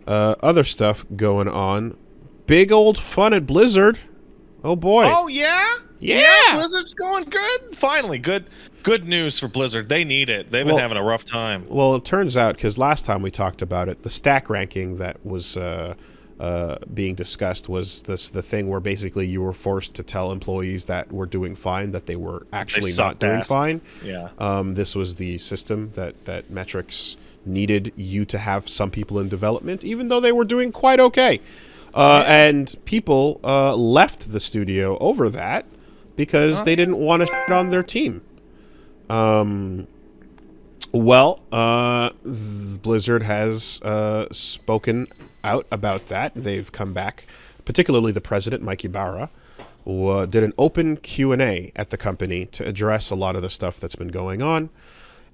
Other stuff going on. Big old fun at Blizzard. Oh boy. Oh yeah, Yeah. Blizzard's going good. Finally, good news for Blizzard. They need it. They've been having a rough time. Well, it turns out, because last time we talked about it, the stack ranking that was being discussed was the thing where basically you were forced to tell employees that were doing fine that they were actually not doing fine. Yeah. This was the system that Metrics needed you to have some people in development, even though they were doing quite okay. And people left the studio over that because they didn't want to shit on their team. Blizzard has spoken out about that. They've come back, particularly the president, Mike Ibarra, did an open Q&A at the company to address a lot of the stuff that's been going on.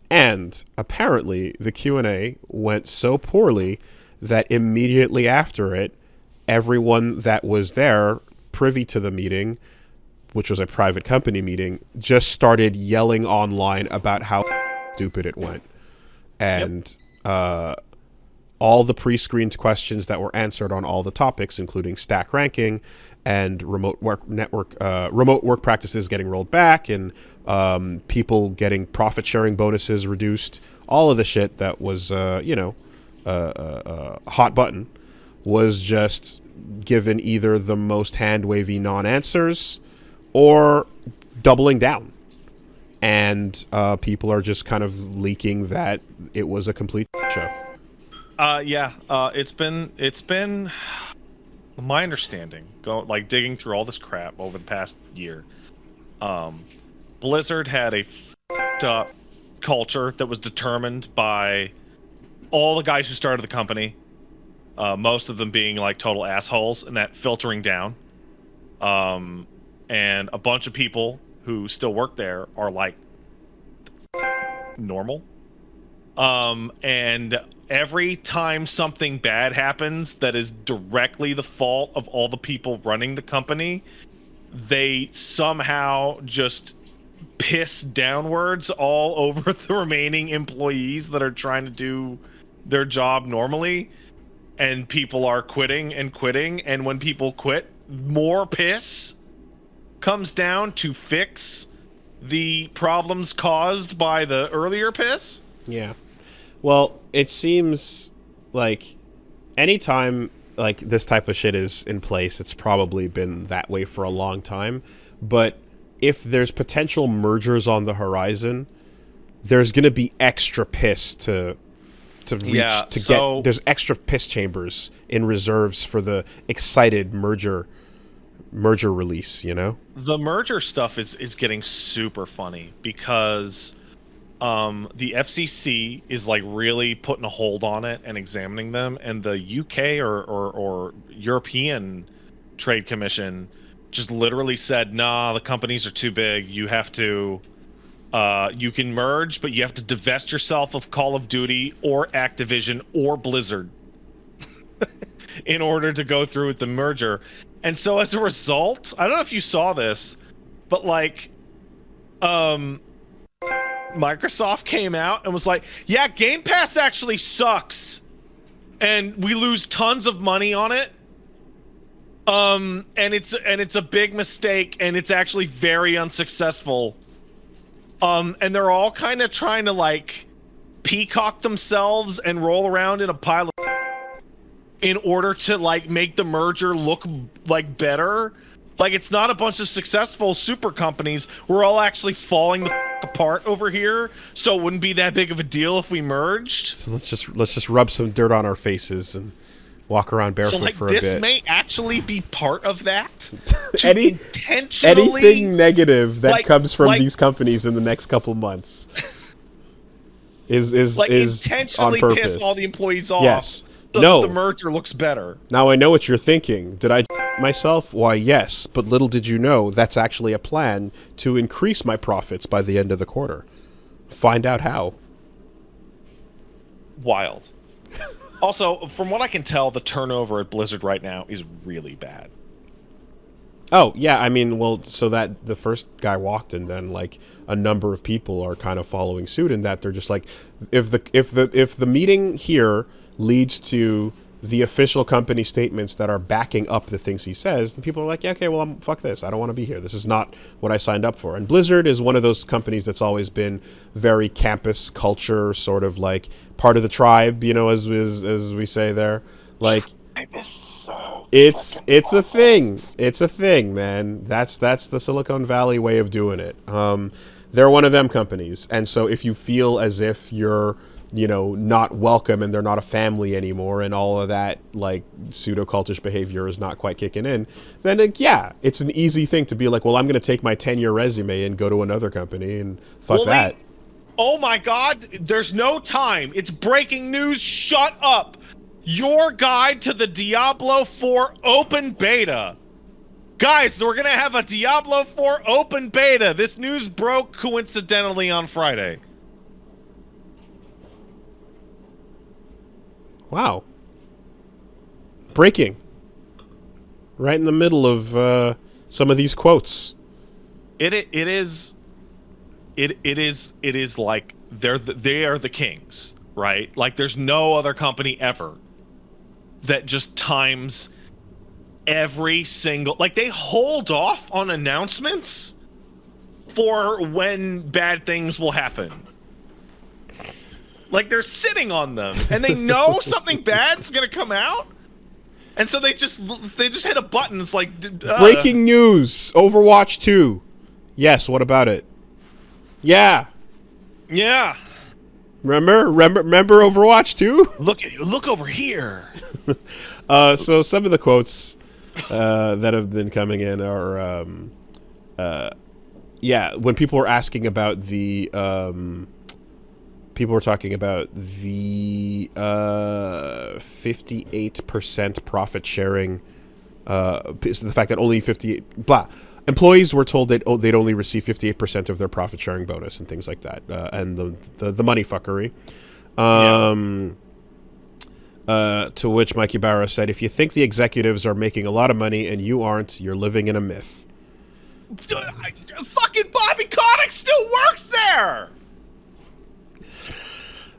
And apparently the Q&A went so poorly that immediately after it, everyone that was there privy to the meeting, which was a private company meeting, just started yelling online about how stupid it went. And all the pre-screened questions that were answered on all the topics, including stack ranking and remote work practices getting rolled back, and people getting profit sharing bonuses reduced, all of the shit that was hot button, was just given either the most hand-wavy non-answers or doubling down. And people are just kind of leaking that it was a complete show. It's been my understanding, digging through all this crap over the past year. Blizzard had a f***ed up culture that was determined by all the guys who started the company. Most of them being like total assholes, and that filtering down. And a bunch of people who still work there are like normal. And every time something bad happens that is directly the fault of all the people running the company, they somehow just piss downwards all over the remaining employees that are trying to do their job normally. And people are quitting and quitting. And when people quit, more piss comes down to fix the problems caused by the earlier piss. Yeah. Well, it seems like anytime like this type of shit is in place, it's probably been that way for a long time. But if there's potential mergers on the horizon, there's going to be extra piss to get. There's extra piss chambers in reserves for the excited merger release, you know? The merger stuff is getting super funny because the FCC is like really putting a hold on it and examining them, and the UK or European Trade Commission just literally said, nah, the companies are too big. You have to you can merge, but you have to divest yourself of Call of Duty or Activision or Blizzard in order to go through with the merger. And so as a result, I don't know if you saw this, but like Microsoft came out and was like, yeah, Game Pass actually sucks and we lose tons of money on it. And it's a big mistake, and it's actually very unsuccessful. And they're all kind of trying to like peacock themselves and roll around in a pile of in order to like make the merger look like better. Like, it's not a bunch of successful super companies. We're all actually falling the apart over here, so it wouldn't be that big of a deal if we merged. So let's just rub some dirt on our faces and walk around barefoot for a bit. So, like, this may actually be part of that. Anything negative that comes from these companies in the next couple months is intentionally on purpose. Piss all the employees off. Yes. So the merger looks better. Now I know what you're thinking. Did I myself? Why, yes. But little did you know that's actually a plan to increase my profits by the end of the quarter. Find out how. Wild. Also, from what I can tell, the turnover at Blizzard right now is really bad. Oh, yeah, I mean, well, so that the first guy walked, and then like a number of people are kind of following suit in that they're just like, if the meeting here leads to the official company statements that are backing up the things he says, the people are like, yeah, okay, well, fuck this. I don't want to be here. This is not what I signed up for. And Blizzard is one of those companies that's always been very campus culture, sort of like part of the tribe, you know, as we say there. Like, it's a thing. It's a thing, man. That's the Silicon Valley way of doing it. They're one of them companies. And so if you feel as if you're, you know, not welcome and they're not a family anymore and all of that, like, pseudo-cultish behavior is not quite kicking in, then, yeah, it's an easy thing to be like, well, I'm going to take my 10-year resume and go to another company and fuck that. Oh, my God. There's no time. It's breaking news. Shut up. Your guide to the Diablo 4 open beta. Guys, we're going to have a Diablo 4 open beta. This news broke coincidentally on Friday. Wow. Breaking. Right in the middle of some of these quotes. It is like they are the kings, right? Like there's no other company ever that just times every single, like they hold off on announcements for when bad things will happen. Like they're sitting on them and they know something bad's gonna come out, and so they just hit a button. It's like breaking news: Overwatch 2. Yes, what about it? Yeah. Remember Overwatch 2? Look over here. So some of the quotes that have been coming in are when people were asking about the people were talking about the 58% profit sharing, the fact that only 58 employees were told they'd only receive 58% of their profit sharing bonus and things like that, and the money fuckery. To which Mikey Barra said, "If you think the executives are making a lot of money and you aren't, you're living in a myth." Fucking Bobby Kotick still works there.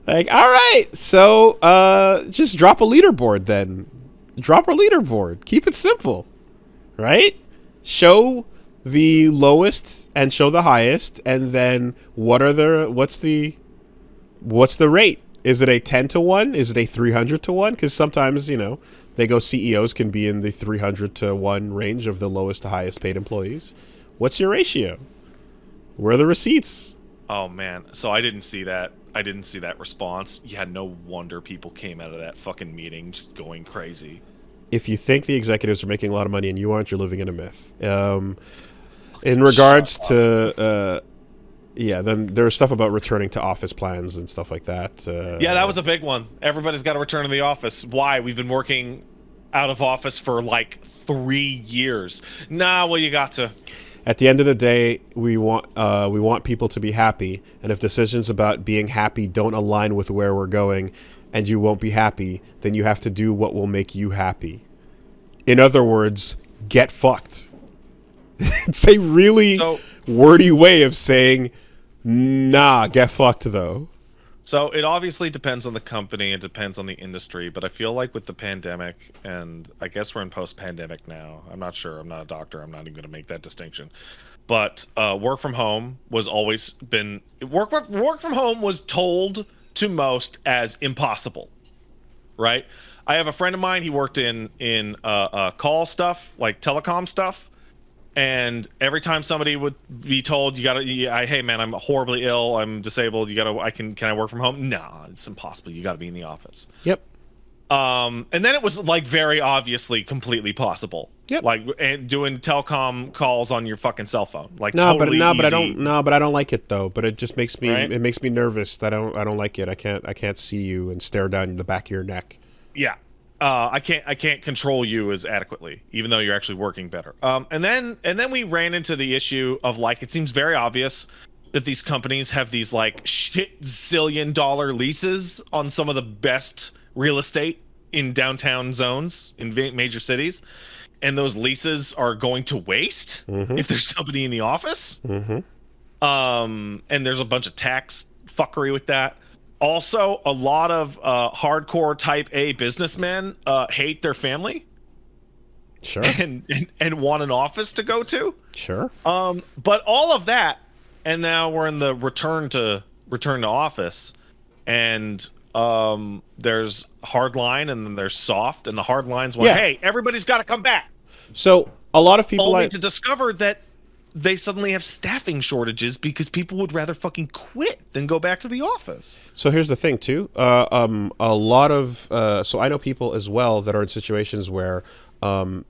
Like, all right, so just drop a leaderboard then. Drop a leaderboard. Keep it simple, right? Show the lowest and show the highest, and then what's the rate? Is it a 10-to-1? Is it a 300-to-1? Because sometimes, you know, they go CEOs can be in the 300-to-1 range of the lowest to highest paid employees. What's your ratio? Where are the receipts? Oh man, so I didn't see that. I didn't see that response. Yeah, no wonder people came out of that fucking meeting just going crazy. If you think the executives are making a lot of money and you aren't, you're living in a myth. In regards to, then there's stuff about returning to office plans and stuff like that. Yeah, that was a big one. Everybody's got to return to the office. Why? We've been working out of office for like 3 years. Nah, well, you got to. At the end of the day, we want people to be happy, and if decisions about being happy don't align with where we're going, and you won't be happy, then you have to do what will make you happy. In other words, get fucked. It's a really wordy way of saying, nah, get fucked though. So it obviously depends on the company, it depends on the industry, but I feel like with the pandemic, and I guess we're in post-pandemic now. I'm not sure. I'm not a doctor. I'm not even going to make that distinction. But work from home was always been work from home was told to most as impossible, right? I have a friend of mine. He worked in call stuff, like telecom stuff. And every time somebody would be told, hey man, I'm horribly ill, I'm disabled, can I work from home? No, it's impossible. You gotta be in the office. Yep. And then it was like very obviously completely possible. Yep. Like doing telecom calls on your fucking cell phone. Like but I don't like it though. But it just makes me it makes me nervous. I don't like it. I can't see you and stare down the back of your neck. Yeah. I can't control you as adequately, even though you're actually working better. And then we ran into the issue of like, it seems very obvious that these companies have these like shit zillion-dollar leases on some of the best real estate in downtown zones in major cities, and those leases are going to waste if there's somebody in the office. And there's a bunch of tax fuckery with that. Also, a lot of hardcore type A businessmen hate their family Sure. and want an office to go to. Sure. But all of that, and now we're in the return to office, and there's hard line and then there's soft, and the hard lines want, Yeah. hey, everybody's got to come back. So a lot of people Only to discover that they suddenly have staffing shortages because people would rather fucking quit than go back to the office. So here's the thing too. A lot of so I know people as well that are in situations where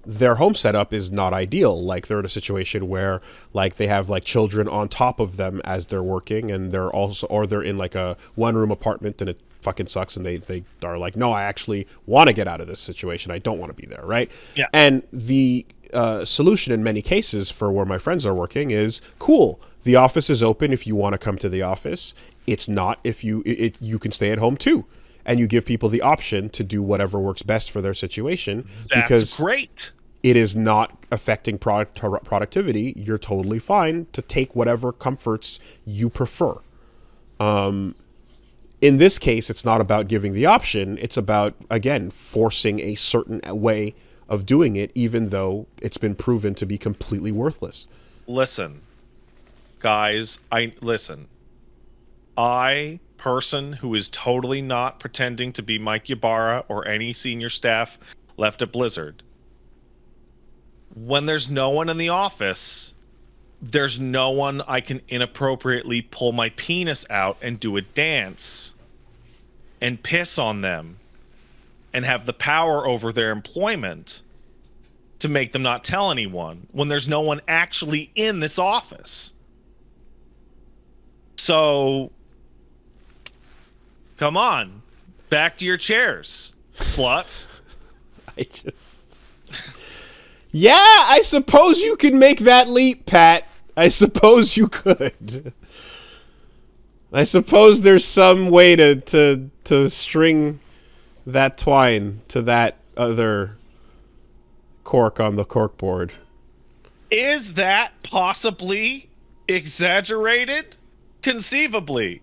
their home setup is not ideal. Like they're in a situation where like they have like children on top of them as they're working, and they're also, or they're in like a 1-room apartment and it fucking sucks, and they are like, no, I actually want to get out of this situation. I don't want to be there, right? Yeah. And the solution in many cases for where my friends are working is cool. The office is open if you want to come to the office. It's not if you you can stay at home too, and you give people the option to do whatever works best for their situation. That's because great. it is not affecting productivity. You're totally fine to take whatever comforts you prefer. In this case, it's not about giving the option. It's about, again, forcing a certain way of doing it, even though it's been proven to be completely worthless. Listen, guys, I, person who is totally not pretending to be Mike Ybarra or any senior staff left at Blizzard, when there's no one in the office, there's no one I can inappropriately pull my penis out and do a dance and piss on them and have the power over their employment to make them not tell anyone when there's no one actually in this office. So, come on, back to your chairs, sluts. I just... Yeah, I suppose you could make that leap, Pat. I suppose you could. I suppose there's some way to string that twine to that other cork on the corkboard. Is that possibly exaggerated? Conceivably.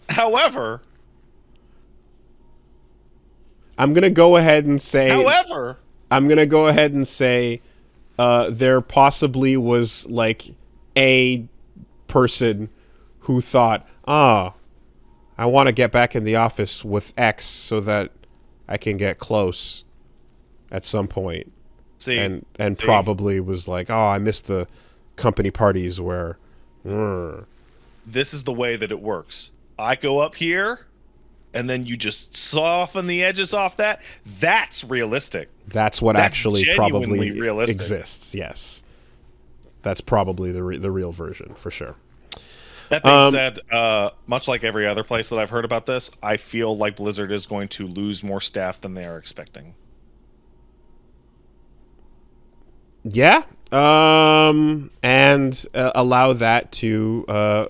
However, I'm going to go ahead and say... I'm going to go ahead and say there possibly was like a person who thought, I want to get back in the office with X so that I can get close at some point. And probably was like, I missed the company parties where... This is the way that it works. I go up here, and then you just soften the edges off that. That's realistic. That's what actually probably realistic. Exists, yes. That's probably the real version, for sure. That being said, much like every other place that I've heard about this, I feel like Blizzard is going to lose more staff than they are expecting. Yeah. And allow that to,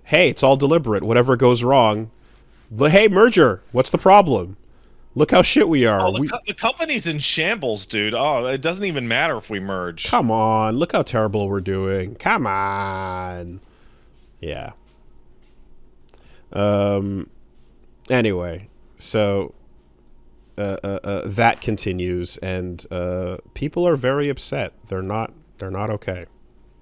hey, it's all deliberate. Whatever goes wrong, hey, merger, what's the problem? Look how shit we are. The company's in shambles, dude. Oh, it doesn't even matter if we merge. Come on. Look how terrible we're doing. Come on. Yeah. Anyway, so that continues, and people are very upset. They're not okay.